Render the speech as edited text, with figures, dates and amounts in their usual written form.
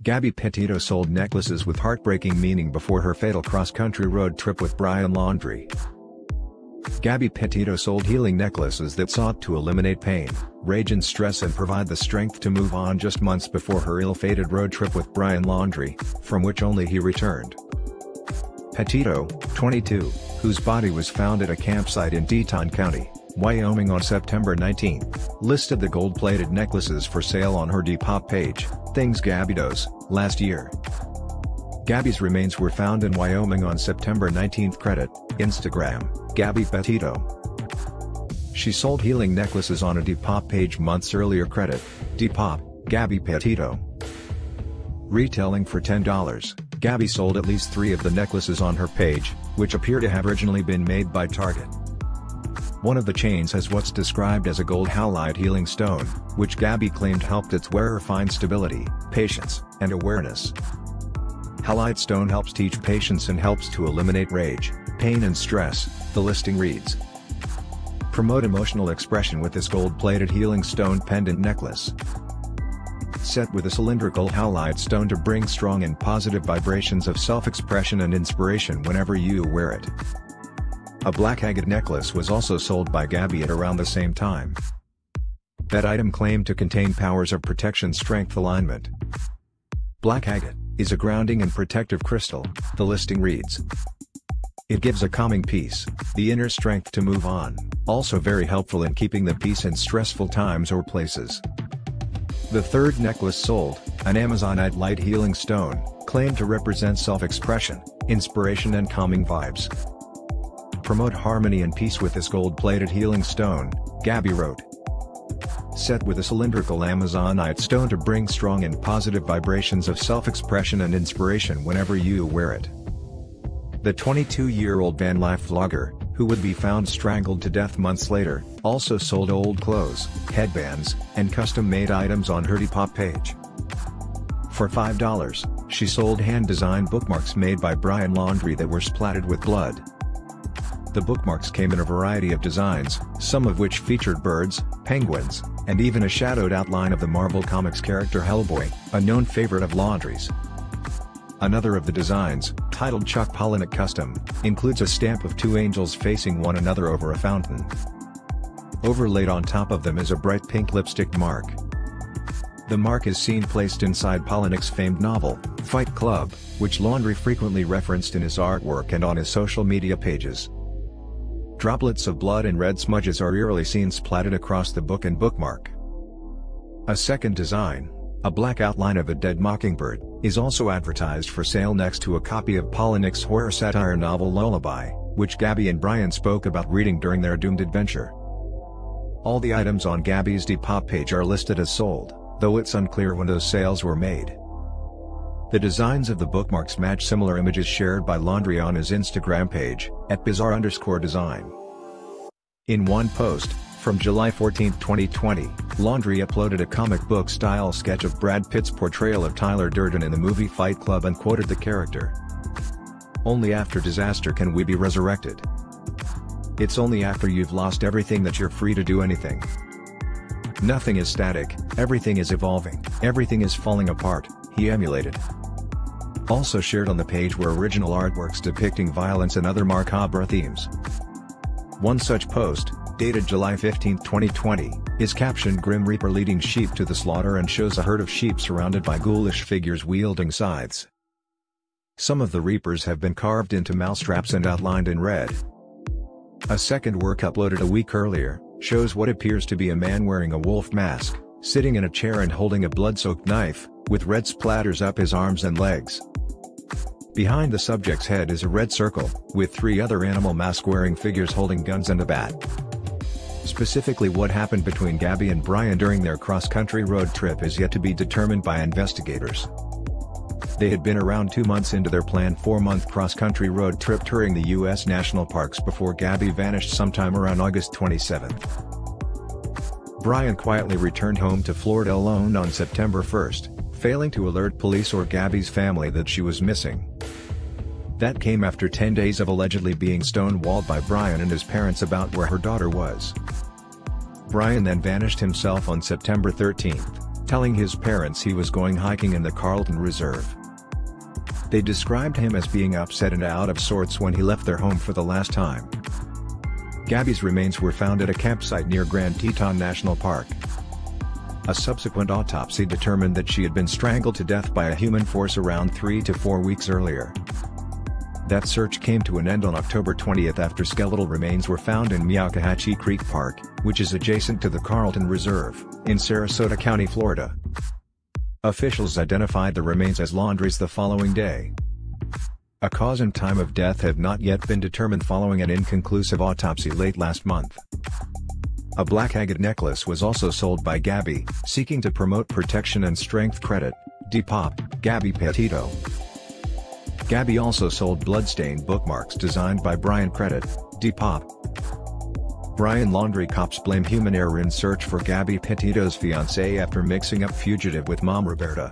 Gabby Petito sold necklaces with heartbreaking meaning before her fatal cross-country road trip with Brian Laundrie. Gabby Petito sold healing necklaces that sought to eliminate pain, rage and stress and provide the strength to move on just months before her ill-fated road trip with Brian Laundrie, from which only he returned. Petito, 22, whose body was found at a campsite in Teton County, Wyoming on September 19, listed the gold-plated necklaces for sale on her Depop page, thingsgabbydoes, last year. Gabby's remains were found in Wyoming on September 19. Credit, Instagram, Gabby Petito. She sold healing necklaces on a Depop page months earlier. Credit, Depop, Gabby Petito. Retailing for $10, Gabby sold at least 3 of the necklaces on her page, which appear to have originally been made by Target. One of the chains has what's described as a gold Howlite Healing stone, which Gabby claimed helped its wearer find stability, patience, and awareness. Howlite stone helps teach patience and helps to eliminate rage, pain and stress, the listing reads. Promote emotional expression with this gold-plated healing stone pendant necklace. Set with a cylindrical Howlite stone to bring strong and positive vibrations of self-expression and inspiration whenever you wear it. A black agate necklace was also sold by Gabby at around the same time. That item claimed to contain powers of protection, strength, alignment. Black agate is a grounding and protective crystal, the listing reads. It gives a calming peace, the inner strength to move on, also very helpful in keeping the peace in stressful times or places. The third necklace sold, an Amazonite light healing stone, claimed to represent self-expression, inspiration and calming vibes. Promote harmony and peace with this gold-plated healing stone, Gabby wrote. Set with a cylindrical Amazonite stone to bring strong and positive vibrations of self-expression and inspiration whenever you wear it. The 22-year-old van life vlogger, who would be found strangled to death months later, also sold old clothes, headbands, and custom-made items on her Depop page. For $5, she sold hand-designed bookmarks made by Brian Laundrie that were splattered with blood. The bookmarks came in a variety of designs, some of which featured birds, penguins, and even a shadowed outline of the Marvel Comics character Hellboy, a known favorite of Laundrie's. Another of the designs, titled Chuck Palahniuk Custom, includes a stamp of 2 angels facing one another over a fountain. Overlaid on top of them is a bright pink lipstick mark. The mark is seen placed inside Palahniuk's famed novel, Fight Club, which Laundrie frequently referenced in his artwork and on his social media pages. Droplets of blood and red smudges are eerily seen splattered across the book and bookmark. A second design, a black outline of a dead mockingbird, is also advertised for sale next to a copy of Palahniuk's horror satire novel Lullaby, which Gabby and Brian spoke about reading during their doomed adventure. All the items on Gabby's Depop page are listed as sold, though it's unclear when those sales were made. The designs of the bookmarks match similar images shared by Laundrie on his Instagram page, @bizarre_design. In one post, from July 14, 2020, Laundrie uploaded a comic book-style sketch of Brad Pitt's portrayal of Tyler Durden in the movie Fight Club and quoted the character. "Only after disaster can we be resurrected. It's only after you've lost everything that you're free to do anything. Nothing is static, everything is evolving, everything is falling apart," he emulated. Also shared on the page were original artworks depicting violence and other macabre themes. One such post, dated July 15, 2020, is captioned "Grim Reaper leading sheep to the slaughter" and shows a herd of sheep surrounded by ghoulish figures wielding scythes. Some of the reapers have been carved into mousetraps and outlined in red. A second work uploaded a week earlier, shows what appears to be a man wearing a wolf mask, sitting in a chair and holding a blood-soaked knife, with red splatters up his arms and legs. Behind the subject's head is a red circle, with 3 other animal mask-wearing figures holding guns and a bat. Specifically what happened between Gabby and Brian during their cross-country road trip is yet to be determined by investigators. They had been around 2 months into their planned 4-month cross-country road trip touring the U.S. national parks before Gabby vanished sometime around August 27. Brian quietly returned home to Florida alone on September 1, failing to alert police or Gabby's family that she was missing. That came after 10 days of allegedly being stonewalled by Brian and his parents about where her daughter was. Brian then vanished himself on September 13, telling his parents he was going hiking in the Carlton Reserve. They described him as being upset and out of sorts when he left their home for the last time. Gabby's remains were found at a campsite near Grand Teton National Park. A subsequent autopsy determined that she had been strangled to death by a human force around 3 to 4 weeks earlier. That search came to an end on October 20 after skeletal remains were found in Meowcahatchee Creek Park, which is adjacent to the Carlton Reserve, in Sarasota County, Florida. Officials identified the remains as Laundrie's the following day. A cause and time of death have not yet been determined following an inconclusive autopsy late last month. A black agate necklace was also sold by Gabby, seeking to promote protection and strength. Credit, Depop, Gabby Petito. Gabby also sold bloodstained bookmarks designed by Brian. Credit, Depop. Brian Laundrie. Cops blame human error in search for Gabby Petito's fiancé after mixing up fugitive with mom Roberta.